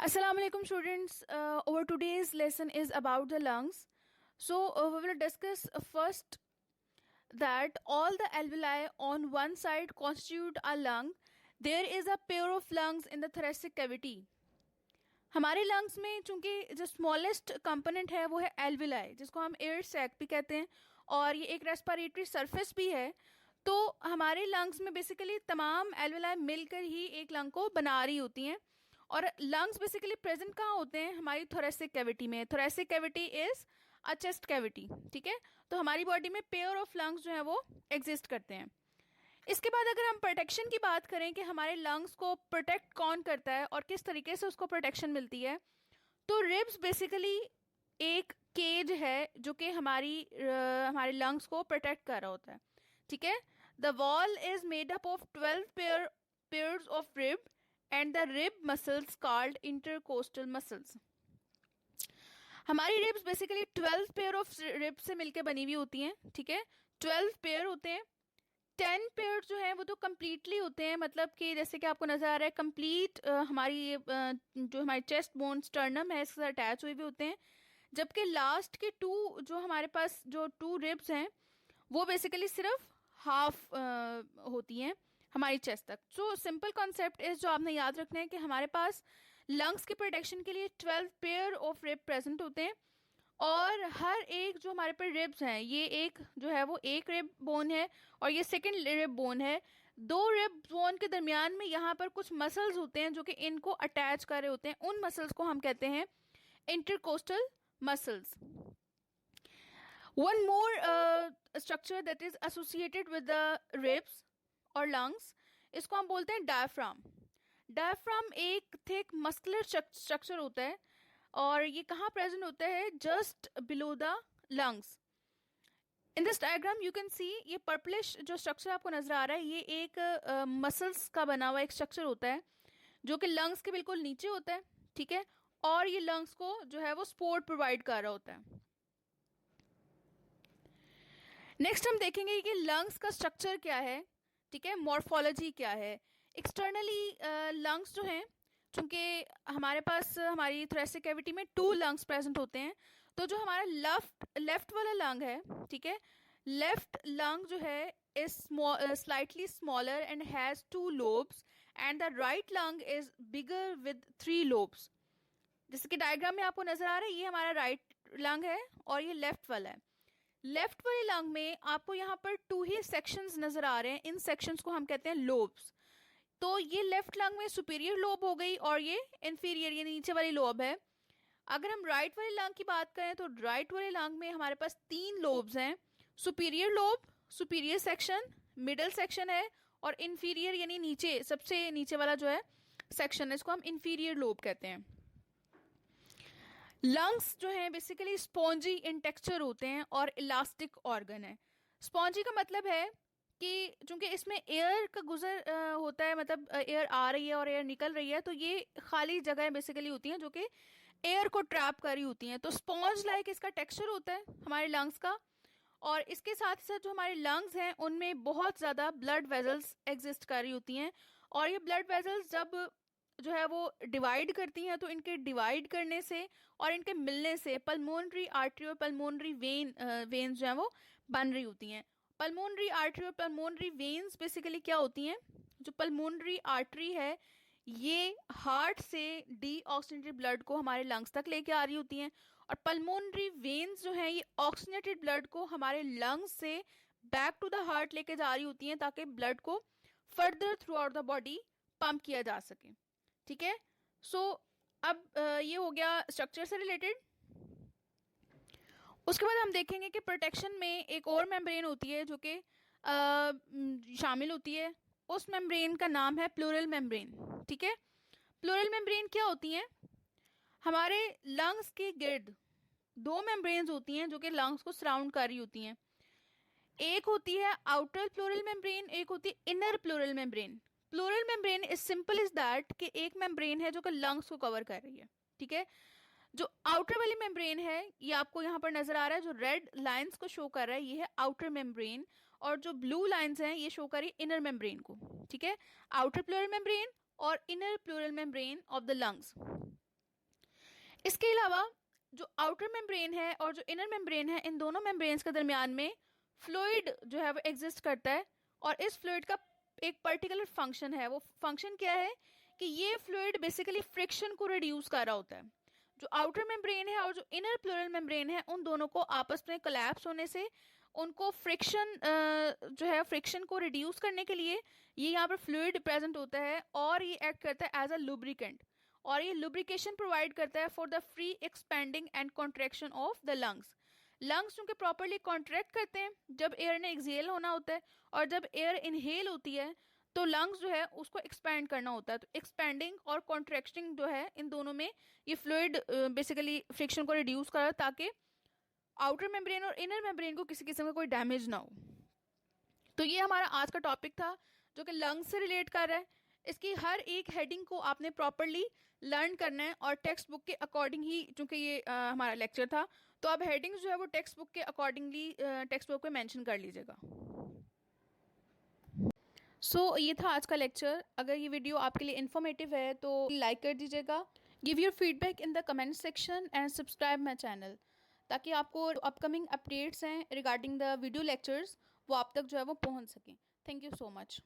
Assalamu alaikum students. Our today's lesson is about the lungs. So we will discuss first that all the alveoli on one side constitute a lung. There is a pair of lungs in the thoracic cavity. हमारे lungs में चूंकि जो smallest component है वो है alveoli, जिसको हम air sac भी कहते हैं, और ये एक रेस्पिरेटरी सरफेस भी है। तो हमारे लंग्स में बेसिकली तमाम एल्विलाई मिलकर ही एक लंग को बना रही होती हैं। और लंग्स बेसिकली प्रेजेंट कहाँ होते हैं? हमारी थोरेसिक कैविटी में। Thoracic cavity is a chest cavity, ठीक है। तो हमारी बॉडी में पेयर ऑफ लंग्स जो है वो एग्जिस्ट करते हैं। इसके बाद अगर हम प्रोटेक्शन की बात करें कि हमारे लंग्स को प्रोटेक्ट कौन करता है और किस तरीके से उसको प्रोटेक्शन मिलती है, तो रिब्स बेसिकली एक केज है जो कि हमारे लंग्स को प्रोटेक्ट कर रहा होता है, ठीक है। The wall is made up of 12 pairs of rib and the rib muscles called intercostal muscles. हमारी ribs basically 12 pair of rib से मिलकर बनी हुई होती हैं, ठीक है। 12 पेयर होते हैं। 10 पेयर जो है वो तो कंप्लीटली होते हैं, मतलब कि जैसे कि आपको नजर आ रहा है कंप्लीट जो हमारी चेस्ट बोन स्टर्नम है इसके साथ अटैच हुए भी होते हैं। जबकि लास्ट के 2 जो हमारे पास जो 2 रिब्स हैं वो बेसिकली सिर्फ हाफ होती हैं हमारी चेस्ट तक। सो सिंपल कॉन्सेप्ट इज जो आपने याद रखना है कि हमारे पास लंग्स के प्रोटेक्शन के लिए 12 पेयर ऑफ रिब प्रेजेंट होते हैं, और हर एक जो हमारे पर रिब्स हैं, ये एक जो है वो एक रिब बोन है और ये सेकंड रिब बोन है। 2 रिब बोन के दरमियान में यहाँ पर कुछ मसल्स होते हैं जो कि इनको अटैच कर रहे होते हैं। उन मसल्स को हम कहते हैं intercostal muscles. One more structure that is associated with the ribs और लंग्स, इसको हम बोलते हैं डायफ्राम। डायफ्राम एक थिक मस्कुलर स्ट्रक्चर होता है और ये कहाँ प्रेजेंट होता है? Just below the lungs. In this diagram you can see ये पर्पलिश जो स्ट्रक्चर आपको नजर आ रहा है, ये एक मसल्स का बना हुआ एक स्ट्रक्चर होता है जो कि लंग्स के बिल्कुल नीचे होता है, ठीक है। और ये लंग्स को जो है वो सपोर्ट प्रोवाइड कर रहा होता है। नेक्स्ट हम देखेंगे कि लंग्स का स्ट्रक्चर क्या है, ठीक है, मॉर्फोलॉजी क्या है। एक्सटर्नली लंग्स जो हैं, चूंकि हमारे पास हमारी थोरेसिक कैविटी में 2 लंग्स प्रेजेंट होते हैं, तो जो हमारा लेफ्ट वाला लंग है, ठीक है, लेफ्ट लंग जो है is slightly smaller and has 2 lobes and the right lung is bigger with 3 lobes. जैसे कि डायग्राम में आपको नजर आ रहा है, ये हमारा राइट लंग है और ये लेफ्ट वाला है। लेफ्ट वाले लंग में आपको यहाँ पर 2 ही सेक्शंस नजर आ रहे हैं। इन सेक्शंस को हम कहते हैं लोब्स। तो ये लेफ्ट लंग में सुपीरियर लोब हो गई और ये इंफीरियर यानी नीचे वाली लोब है। अगर हम राइट वाले लंग की बात करें तो राइट वाले लंग में हमारे पास 3 लोब्स हैं। Superior lobe, superior section, middle section है, और इंफीरियर यानी नीचे सबसे नीचे वाला जो है सेक्शन है, इसको हम इंफीरियर लोब कहते हैं। लंग्स जो है बेसिकली स्पॉन्जी इन टेक्सचर होते हैं और इलास्टिक ऑर्गन है। स्पॉन्जी का मतलब है कि चूंकि इसमें एयर का गुजर होता है, मतलब एयर आ रही है और एयर निकल रही है, तो ये खाली जगह बेसिकली होती हैं जो कि एयर को ट्रैप कर रही होती हैं। तो स्पॉन्ज लाइक इसका टेक्सचर होता है हमारे लंग्स का। और इसके साथ साथ जो हमारे लंग्स हैं उनमें बहुत ज़्यादा ब्लड वेजल्स एग्जिस्ट कर रही होती हैं, और ये ब्लड वेजल्स जब जो है वो डिवाइड करती हैं तो इनके डिवाइड करने से और इनके मिलने से पल्मोनरी आर्टरी और पल्मोनरी वेन्स जो है वो बन रही होती हैं। पल्मोनरी आर्टरी और पल्मोनरी वेन्स बेसिकली क्या होती हैं? जो पल्मोनरी आर्टरी है ये हार्ट से डीऑक्सीजनेटेड ब्लड को हमारे लंग्स तक लेके आ रही होती हैं, और पल्मोनरी वेन्स जो हैं ये ऑक्सीजनेटेड ब्लड को हमारे लंग्स से बैक टू द हार्ट लेके जा रही होती हैं ताकि ब्लड को further through out the body pump किया जा सके, ठीक है। सो अब ये हो गया स्ट्रक्चर से रिलेटेड। उसके बाद हम देखेंगे कि प्रोटेक्शन में एक और मेम्ब्रेन होती है जो कि शामिल होती है। उस मेम्ब्रेन का नाम है प्लूरल मेम्ब्रेन, ठीक है। प्लूरल मेम्ब्रेन क्या होती हैं? हमारे लंग्स के गिर्द 2 मेम्ब्रेन्स होती हैं जो कि लंग्स को सराउंड कर रही होती हैं। एक होती है आउटर प्लूरल मेम्ब्रेन, एक होती है inner pleural membrane. Pleural membrane is simple is that कि एक मेम्ब्रेन है जो कि लंग्स को कवर कर रही है, ठीक है। जो आउटर वाली मेम्ब्रेन है ये आपको यहाँ पर नजर आ रहा है, जो रेड लाइंस को शो कर रहा है ये है आउटर मेम्ब्रेन, और जो ब्लू लाइंस हैं ये शो कर रही है इनर मेम्ब्रेन को, ठीक है। आउटर प्लूरल मेम्ब्रेन और inner pleural membrane of the lungs. इसके अलावा जो आउटर मेम्ब्रेन है और जो इनर मेम्ब्रेन है, इन दोनों मेम्ब्रेन्स के दरमियान में फ्लूइड जो है वो एग्जिस्ट करता है। और इस फ्लूइड का एक पर्टिकुलर फंक्शन है। वो फंक्शन क्या है कि ये फ्लूइड बेसिकली फ्रिक्शन को रिड्यूस कर रहा होता है। जो आउटर मेम्ब्रेन है और जो इनर प्लूरल मेम्ब्रेन है, उन दोनों को आपस में कोलैप्स होने से उनको फ्रिक्शन जो है फ्रिक्शन को रिड्यूस करने के लिए ये यहाँ पर फ्लूइड प्रेजेंट होता है और ये एक्ट करता है एज अ लुब्रिकेंट। और ये लुब्रिकेशन प्रोवाइड करता है for the free expanding and contraction of the lungs. Lungs चूंकि प्रॉपरली कॉन्ट्रैक्ट करते हैं जब एयर ने एक्सहेल होना होता है, और जब एयर इनहेल होती है तो लंग्स जो है उसको एक्सपैंड करना होता है। तो एक्सपैंडिंग और कॉन्ट्रैक्टिंग जो है इन दोनों में ये फ्लूइड बेसिकली फ्रिक्शन को रिड्यूस कर ताकि आउटर मेम्ब्रेन और इनर मेम्ब्रेन को किसी किस्म का कोई डैमेज ना हो। तो ये हमारा आज का टॉपिक था जो कि लंग्स से रिलेट कर रहा है। इसकी हर एक हेडिंग को आपने प्रॉपरली लर्न करना है और टेक्स्ट बुक के अकॉर्डिंग ही, चूंकि ये हमारा लेक्चर था, तो आप हेडिंग्स जो है वो टेक्स्ट बुक के अकॉर्डिंगली टेक्स्ट बुक में मेंशन कर लीजिएगा। ये था आज का लेक्चर। अगर ये वीडियो आपके लिए इन्फॉर्मेटिव है तो लाइक कर दीजिएगा, give your feedback in the comment section and subscribe my channel, ताकि आपको अपकमिंग अपडेट्स हैं रिगार्डिंग द वीडियो लेक्चर्स वो आप तक जो है वो पहुंच सकें। Thank you so much.